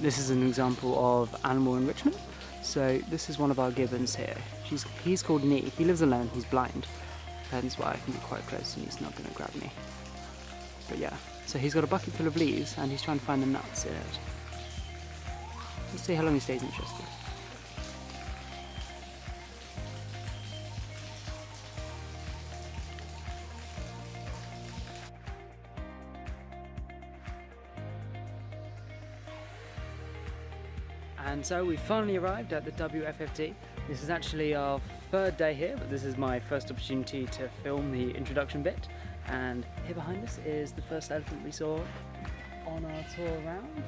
this is an example of animal enrichment. So this is one of our gibbons here. He's called Nee. He lives alone, he's blind. Hence why I can be quite close and he's not going to grab me. But yeah, so he's got a bucket full of leaves and he's trying to find the nuts in it. Let's see how long he stays interested. And so we finally arrived at the WFFT. This is actually our third day here, but this is my first opportunity to film the introduction bit. And here behind us is the first elephant we saw on our tour around.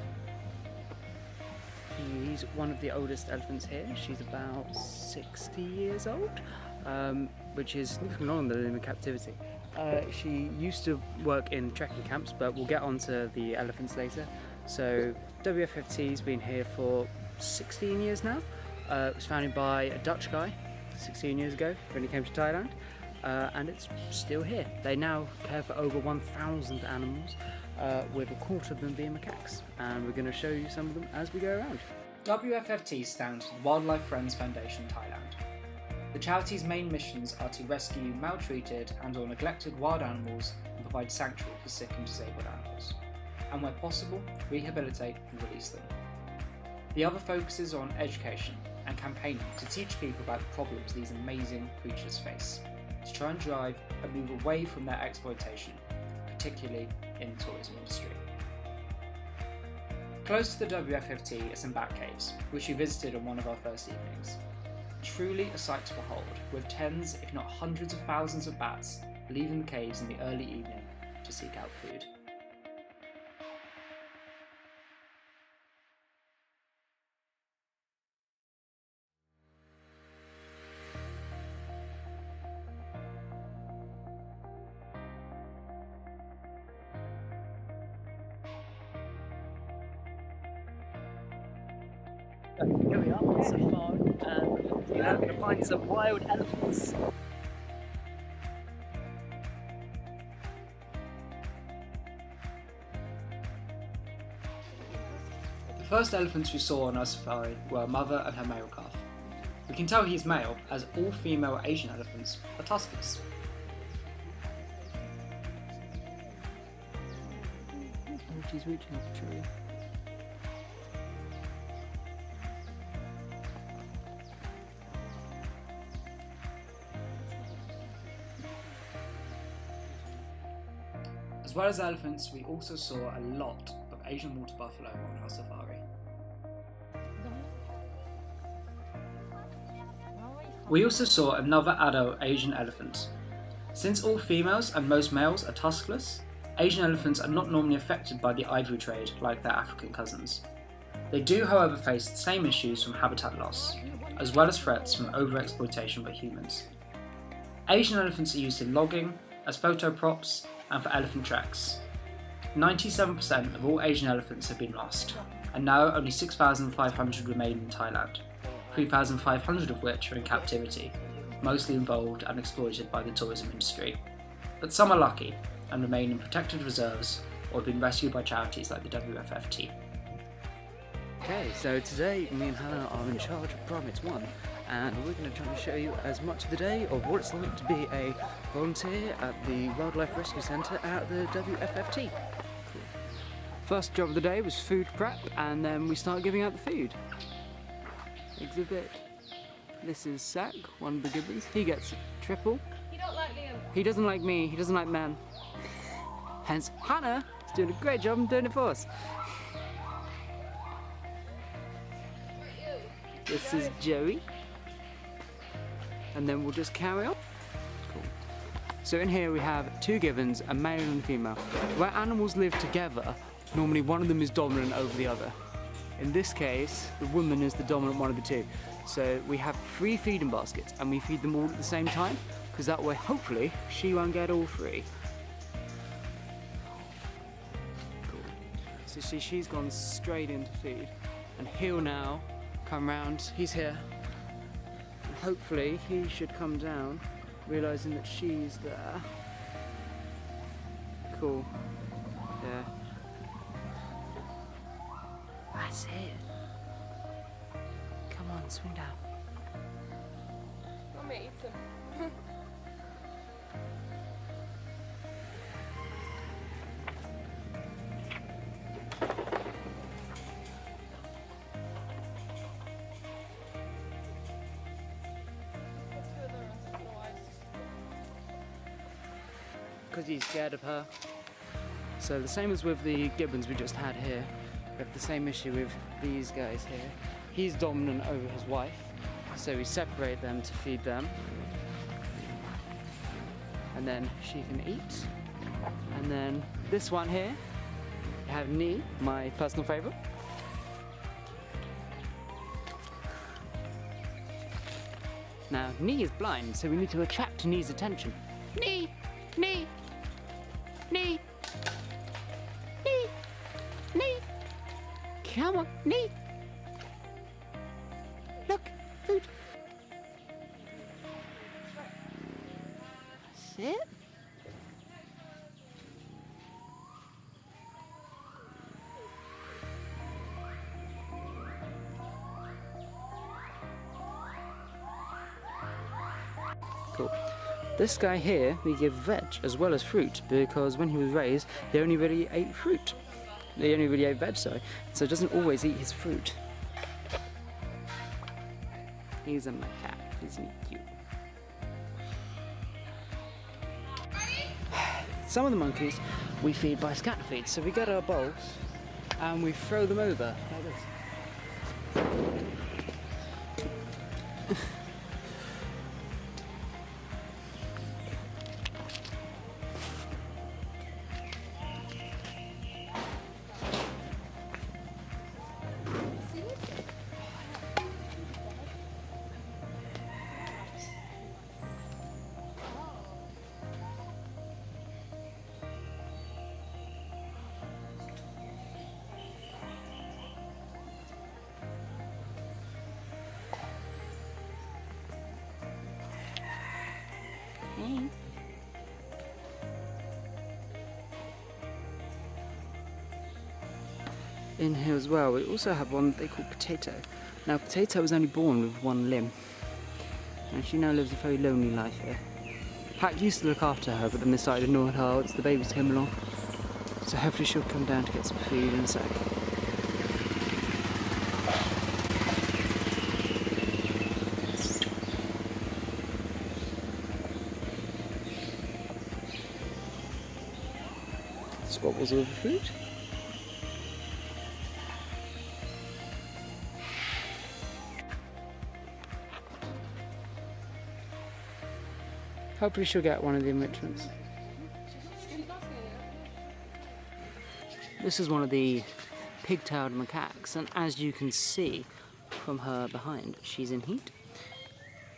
He's one of the oldest elephants here. She's about 60 years old, which is significantly longer than in captivity. She used to work in trekking camps, but we'll get onto the elephants later. So WFFT's been here for 16 years now. It was founded by a Dutch guy 16 years ago when he came to Thailand, and it's still here. They now care for over 1,000 animals, with a quarter of them being macaques, and we're going to show you some of them as we go around. WFFT stands for Wildlife Friends Foundation Thailand. The charity's main missions are to rescue maltreated and or neglected wild animals and provide sanctuary for sick and disabled animals, and where possible, rehabilitate and release them. The other focuses on education and campaigning to teach people about the problems these amazing creatures face, to try and drive a move away from their exploitation, particularly in the tourism industry. Close to the WFFT are some bat caves, which we visited on one of our first evenings. Truly a sight to behold, with tens if not hundreds of thousands of bats leaving the caves in the early evening to seek out food. Here we are on safari, and we're now going to find some wild elephants. The first elephants we saw on our safari were a mother and her male calf. We can tell he's male as all female Asian elephants are tuskless. Oh, she's reaching up a tree. As well as elephants, we also saw a lot of Asian water buffalo on our safari. We also saw another adult Asian elephant. Since all females and most males are tuskless, Asian elephants are not normally affected by the ivory trade like their African cousins. They do, however, face the same issues from habitat loss, as well as threats from overexploitation by humans. Asian elephants are used in logging, as photo props, and for elephant tracks. 97% of all Asian elephants have been lost, and now only 6,500 remain in Thailand, 3,500 of which are in captivity, mostly involved and exploited by the tourism industry. But some are lucky and remain in protected reserves or have been rescued by charities like the WFFT. Okay, so today me and Hannah are in charge of Primates 1, and we're going to try to show you as much of the day of what it's like to be a volunteer at the Wildlife Rescue Centre at the WFFT. Cool. First job of the day was food prep, and then we start giving out the food. Exhibit. This is Sack, one of the gibbons. He gets triple. You don't like Liam? He doesn't like me, he doesn't like men. Hence, Hannah is doing a great job and doing it for us. This is Joey. And then we'll just carry on. Cool. So in here we have two gibbons, a male and a female. Where animals live together, normally one of them is dominant over the other. In this case, the woman is the dominant one of the two. So we have 3 feeding baskets and we feed them all at the same time, because that way, hopefully, she won't get all 3. Cool. So see, she's gone straight into feed, and he'll now come round. He's here. And hopefully, he should come down, realising that she's there. Cool. Yeah. That's it. Come on, swing down. I'm gonna eat some. Because he's scared of her. So the same as with the gibbons we just had here, we have the same issue with these guys here. He's dominant over his wife, so we separate them to feed them. And then she can eat. And then this one here, we have Nee, my personal favourite. Now, Nee is blind, so we need to attract Nee's attention. Nee! Nee! Nee! Nee! Nee! Come on, Nee! Look, food! That's it. Cool. This guy here, we give veg as well as fruit because when he was raised, he only really ate fruit. He only really ate veg, sorry. So he doesn't always eat his fruit. He's a macaque, isn't he cute? Some of the monkeys we feed by scatter feed. So we get our bowls and we throw them over like this. In here as well, we also have one they call Potato. Now Potato was only born with one limb, and she now lives a very lonely life here. Pat used to look after her, but then they started ignoring her once the babies came along. So hopefully she'll come down to get some food in a sec. Squabbles over food. Hopefully she'll get one of the enrichments. This is one of the pig-tailed macaques, and as you can see from her behind, she's in heat.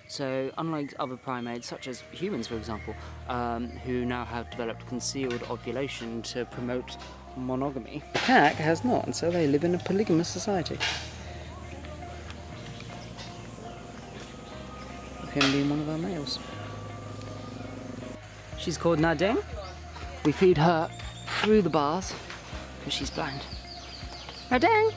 So unlike other primates, such as humans for example, who now have developed concealed ovulation to promote monogamy, the macaque has not, and so they live in a polygamous society. With him being one of our males. She's called Nadine. We feed her through the bars because she's blind. Nadine!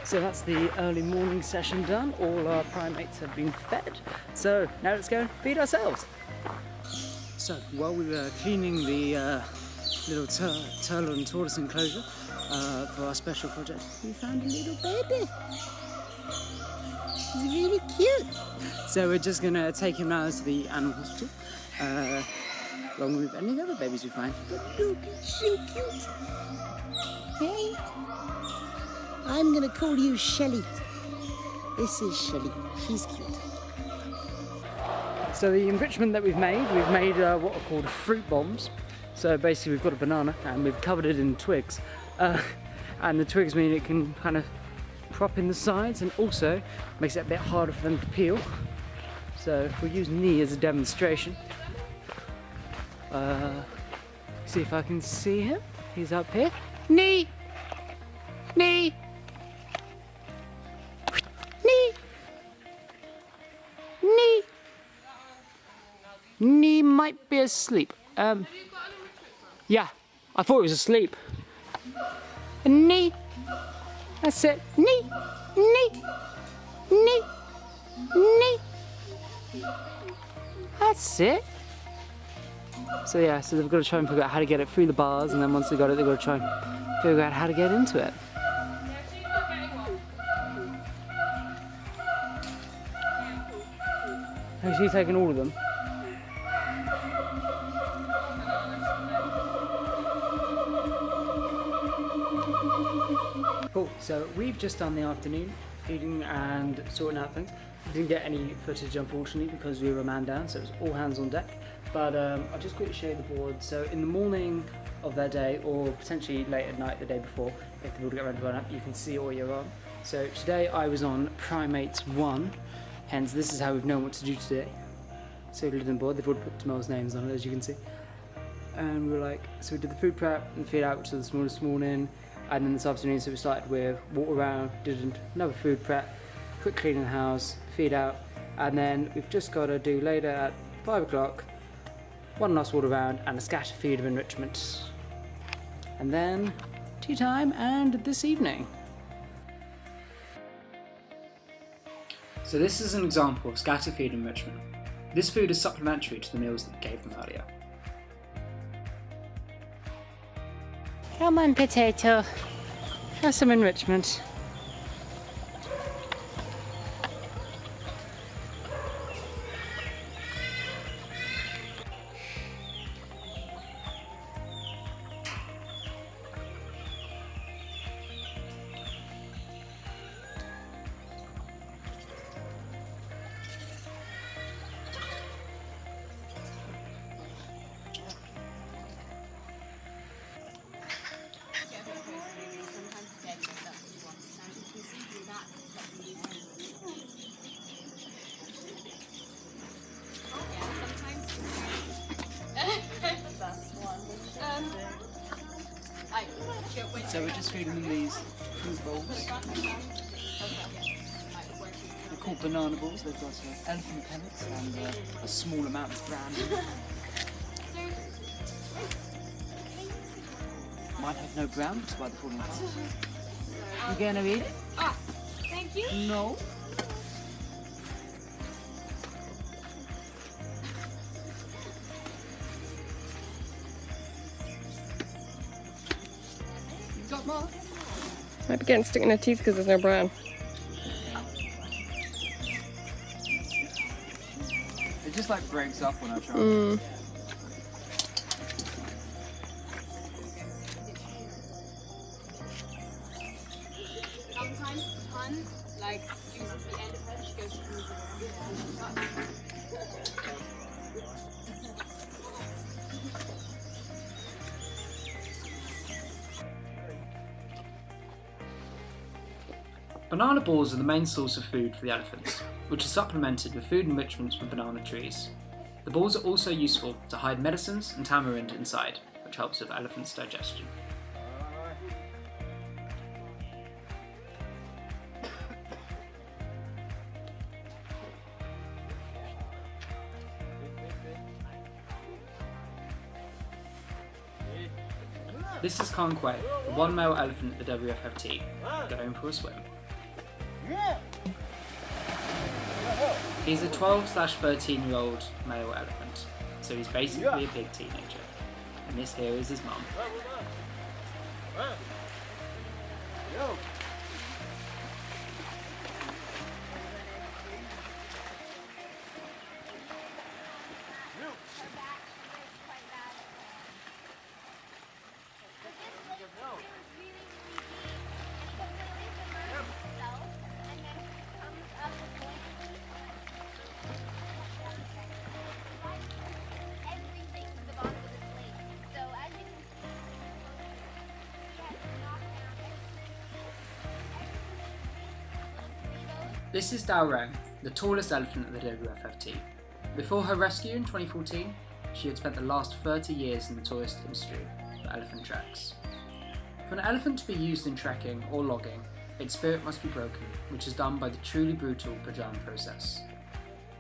So that's the early morning session done. All our primates have been fed. So now let's go and feed ourselves. So while we were cleaning the little turtle and tortoise enclosure for our special project, we found a little baby. He's really cute. So we're just gonna take him now to the animal hospital, along with any other babies we find. But look, it's so cute. Hey. I'm gonna call you Shelly. This is Shelly. She's cute. So the enrichment that we've made what are called fruit bombs. So basically we've got a banana and we've covered it in twigs And the twigs mean it can kind of prop in the sides and also makes it a bit harder for them to peel. So we'll use knee as a demonstration. See if I can see him. He's up here. Knee! Knee! Knee! Knee! Knee might be asleep. Yeah, I thought he was asleep. Knee! That's it. Knee! Knee! Knee! Knee! That's it. So yeah, so they've got to try and figure out how to get it through the bars, and then once they got it, they've got to try and figure out how to get into it. Has she taken all of them? Cool, so we've just done the afternoon feeding and sorting out things. We didn't get any footage unfortunately because we were a man down, so it was all hands on deck. But I'll just quickly show you the board. So in the morning of their day, or potentially late at night the day before, if the board get ready to run up, you can see what you're on. So today I was on Primates 1, hence this is how we've known what to do today. So we did the board, they've already put Tamel's names on it as you can see. And we were like, so we did the food prep and feed out, which was the smallest morning. And then this afternoon, so we started with walk around, did another food prep, quick clean in the house, feed out, and then we've just got to do later at 5 o'clock, one last walk around and a scatter feed of enrichment. And then tea time and this evening. So this is an example of scatter feed enrichment. This food is supplementary to the meals that we gave them earlier. Come on, potato. Have some enrichment. So we're just feeding them these food bowls. They're called banana balls. They've got elephant pellets and a small amount of bran. Might have no brown, which is why they're falling apart. You gonna eat it? Ah, thank you. No. Got more? Might be getting stuck in their teeth because there's no brown. It just like breaks up when I try. Sometimes the pun like uses the end of her, she goes to the Banana balls are the main source of food for the elephants, which is supplemented with food enrichments from banana trees. The balls are also useful to hide medicines and tamarind inside, which helps with elephants' digestion. This is Conquet, the one male elephant at the WFFT, going for a swim. He's a 12/13-year-old male elephant, so he's basically a big teenager. And this here is his mum. This is Dao Reng, the tallest elephant at the WFFT. Before her rescue in 2014, she had spent the last 30 years in the tourist industry for elephant treks. For an elephant to be used in trekking or logging, its spirit must be broken, which is done by the truly brutal Pajan process.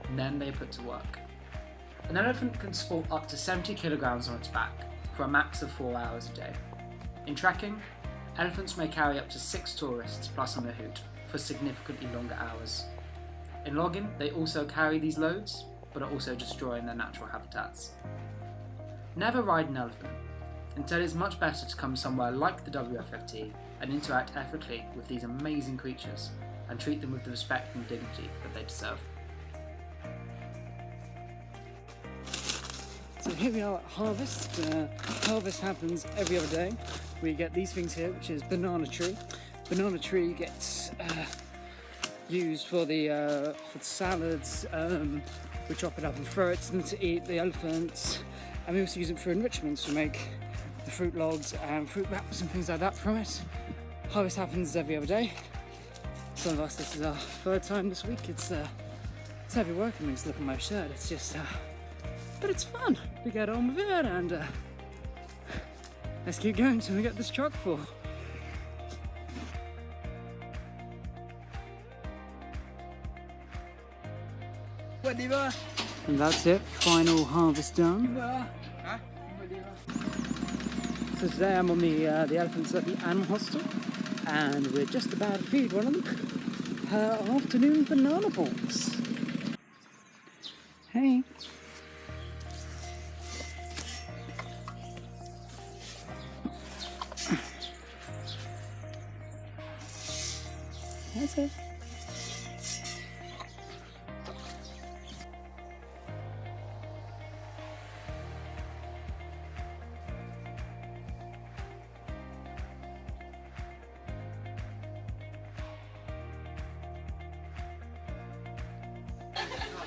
And then they are put to work. An elephant can support up to 70 kilograms on its back for a max of 4 hours a day. In trekking, elephants may carry up to 6 tourists plus a mahout for significantly longer hours. In logging, they also carry these loads, but are also destroying their natural habitats. Never ride an elephant. Instead, it's much better to come somewhere like the WFFT and interact ethically with these amazing creatures and treat them with the respect and dignity that they deserve. So here we are at harvest. Harvest happens every other day. We get these things here, which is banana tree. Banana tree gets used for the salads. We chop it up and throw it to them to eat, the elephants. And we also use it for enrichments. We make the fruit logs and fruit wraps and things like that from it. Harvest happens every other day. Some of us, this is our third time this week. It's heavy work. I mean, just look at my shirt. It's just, but it's fun. We get on with it, and let's keep going till we get this truck full. And that's it. Final harvest done. So today I'm on the elephants at the animal hospital, and we're just about to feed one of them her afternoon banana balls. Hey. That's it.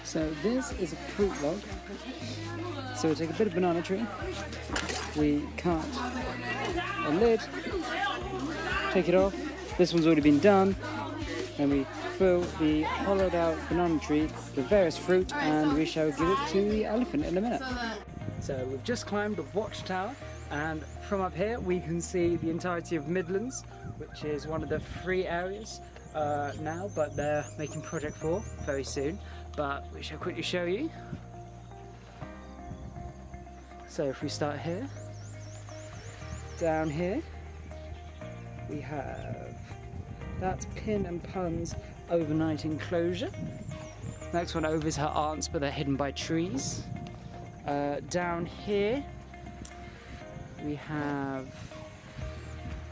So this is a fruit log. So we take a bit of banana tree, we cut a lid, take it off. This one's already been done, and we fill the hollowed out banana tree with various fruit, and we shall give it to the elephant in a minute. So we've just climbed the watchtower, and from up here we can see the entirety of Midlands, which is one of the free areas now, but they're making Project 4 very soon. But we shall quickly show you. So if we start here, down here we have that's Pin and Pun's overnight enclosure. Next one over is her aunt's, but they're hidden by trees. Down here we have,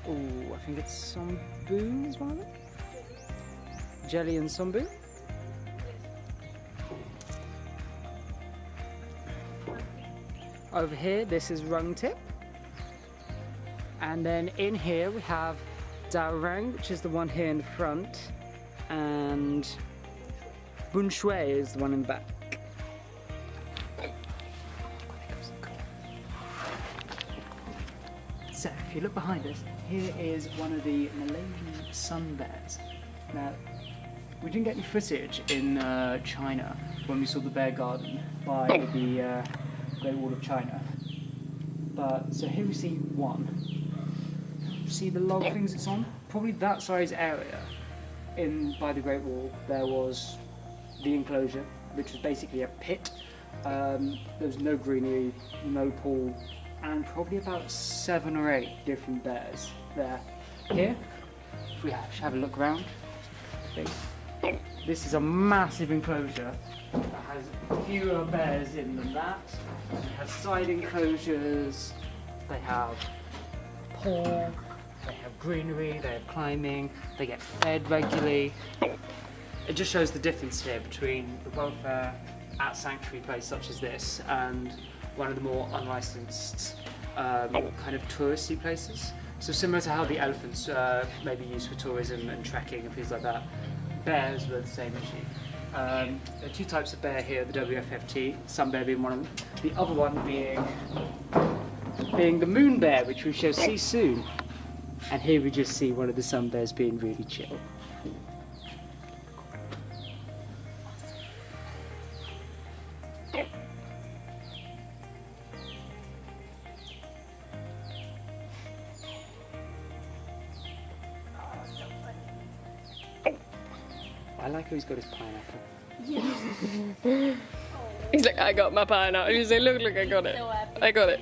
I think it's Sombu as well. Jelly and Sombu. Over here, this is Rung Tip. And then in here we have Dao Reng, which is the one here in the front, and Bun Shui is the one in the back. So if you look behind us, here is one of the Malaysian sun bears. Now, we didn't get any footage in China when we saw the bear garden by the Great Wall of China. But so here we see one. See the log things it's on? Probably that size area in by the Great Wall there was the enclosure, which was basically a pit. There was no greenery, no pool, and probably about 7 or 8 different bears there. Here, if we have a look around, this is a massive enclosure that has fewer bears in than that. They have side enclosures, they have pool, they have greenery, they have climbing, they get fed regularly. It just shows the difference here between the welfare at sanctuary place such as this and one of the more unlicensed kind of touristy places. So similar to how the elephants may be used for tourism and trekking and things like that, bears were the same issue. There are 2 types of bear here at the WFFT, sun bear being one of them, the other one being the moon bear, which we shall see soon. And here we just see one of the sun bears being really chill. I like how he's got his pineapple. He's like, I got my pineapple. You say, look, I got it. So happy. I got it.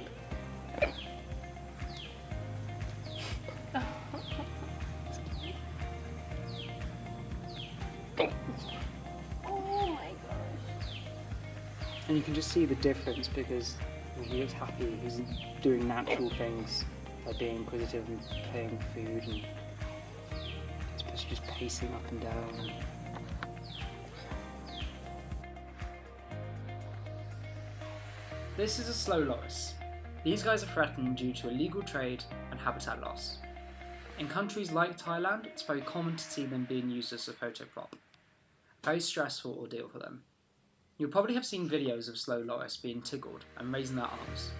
Oh my gosh. And you can just see the difference because he looks happy. He's doing natural things like being inquisitive and playing with food, and especially just pacing up and down. This is a slow loris. These guys are threatened due to illegal trade and habitat loss. In countries like Thailand, it's very common to see them being used as a photo prop. Very stressful ordeal for them. You'll probably have seen videos of slow loris being tickled and raising their arms.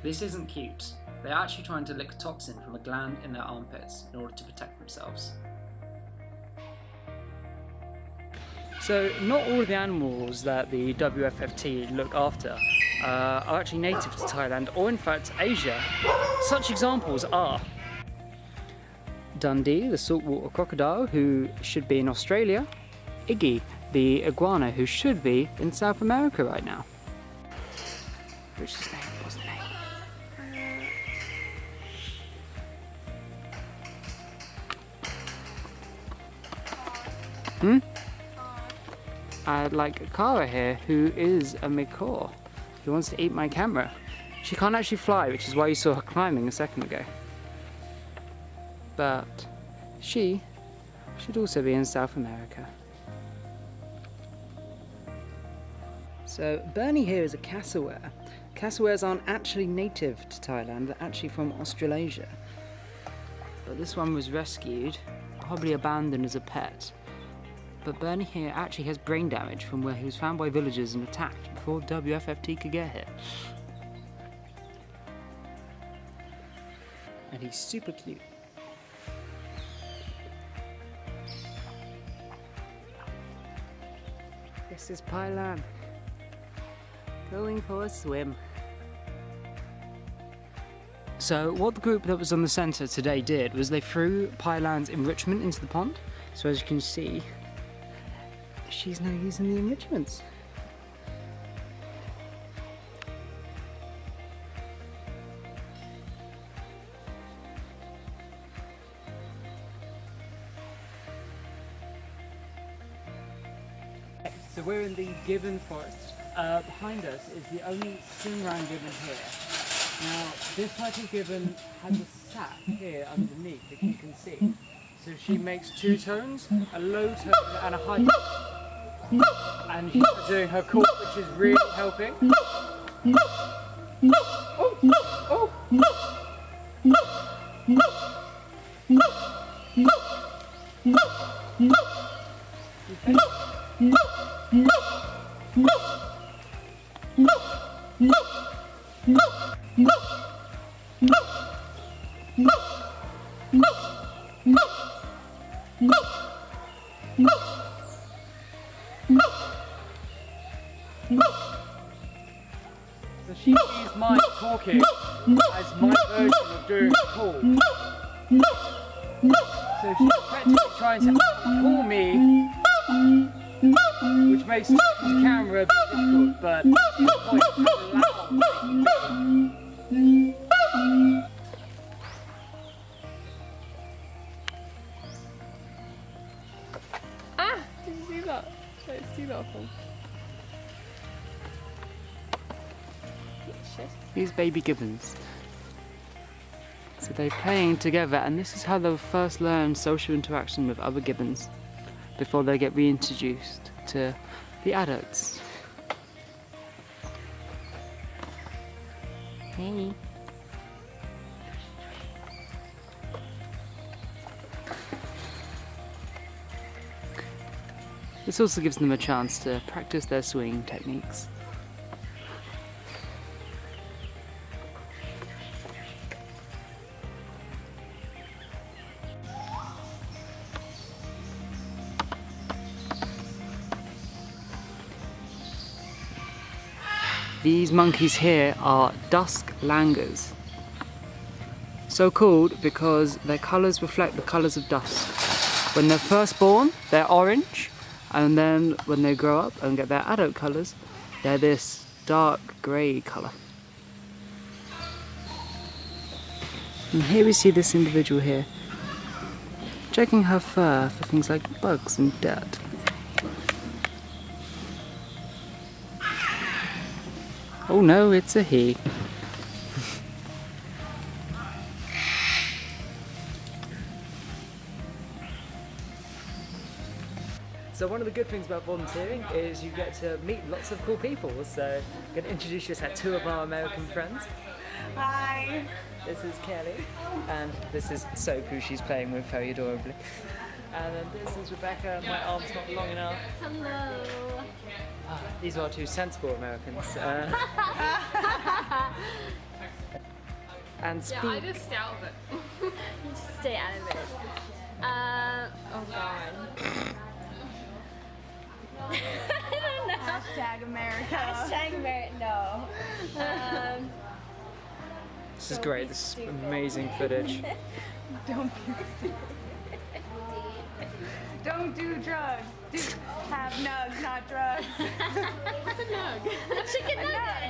This isn't cute. They're actually trying to lick a toxin from a gland in their armpits in order to protect themselves. So not all of the animals that the WFFT look after are actually native to Thailand, or in fact Asia. Such examples are Dundee, the saltwater crocodile, who should be in Australia; Iggy, the iguana, who should be in South America right now. Which is his name? What's the name? I'd like Kara here, who is a macaw, who wants to eat my camera. She can't actually fly, which is why you saw her climbing a second ago. But she should also be in South America. So Bernie here is a cassowary. Cassowaries aren't actually native to Thailand, they're actually from Australasia. But this one was rescued, probably abandoned as a pet. But Bernie here actually has brain damage from where he was found by villagers and attacked before WFFT could get here. And he's super cute. This is Pailan, going for a swim. So what the group that was on the centre today did was they threw Pailan's enrichment into the pond. So as you can see, she's now using the enrichments. So we're in the gibbon forest. Behind us is the only stingray gibbon here. Now this type of gibbon has a sac here underneath that you can see. So she makes two tones, a low tone and a high tone. And she's doing her call, which is really helping. So she sees my talking as my version of doing a call. So she's effectively trying to call me, which makes the camera a bit difficult, but the point is how loud. Ah! Did you see that? Let's see that one. These baby gibbons. So they're playing together, and this is how they'll first learn social interaction with other gibbons before they get reintroduced to the adults. Hey. This also gives them a chance to practice their swinging techniques. These monkeys here are dusk langurs. So called because their colours reflect the colours of dusk. When they're first born, they're orange, And then when they grow up and get their adult colours, they're this dark grey colour. And here we see this individual here, checking her fur for things like bugs and dirt. Oh no, it's a he. So one of the good things about volunteering is you get to meet lots of cool people. So I'm going to introduce you to two of our American friends. Hi. This is Kelly, and this is Soap, who she's playing with very adorably. And then this is Rebecca, and my arm's not long enough. Hello. These are our two sensible Americans. And speak. Yeah, I just stay out of it. Just stay out of it. Oh god. I don't know. Hashtag America. Hashtag America. No. This is great. This is amazing footage. Don't be stupid. Don't do drugs. Have nugs, not drugs. What's a nug? Chicken nugget.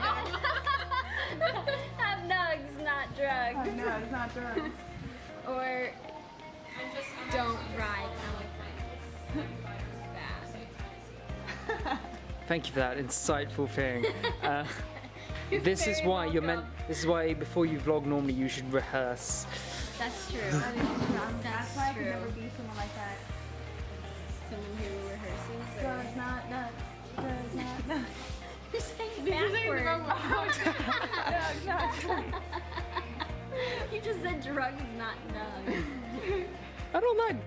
Have nugs, not drugs. Have nugs, not drugs. Or don't ride elephants. Thank you for that insightful thing. This is why you're meant. This is why before you vlog, normally you should rehearse. That's true. That's why I could never be someone like that. Someone who rehearses. Drugs, not nuts. Drugs, not nuts. You're saying backwards. Drugs, not drugs. You just said drugs, not nugs. I don't like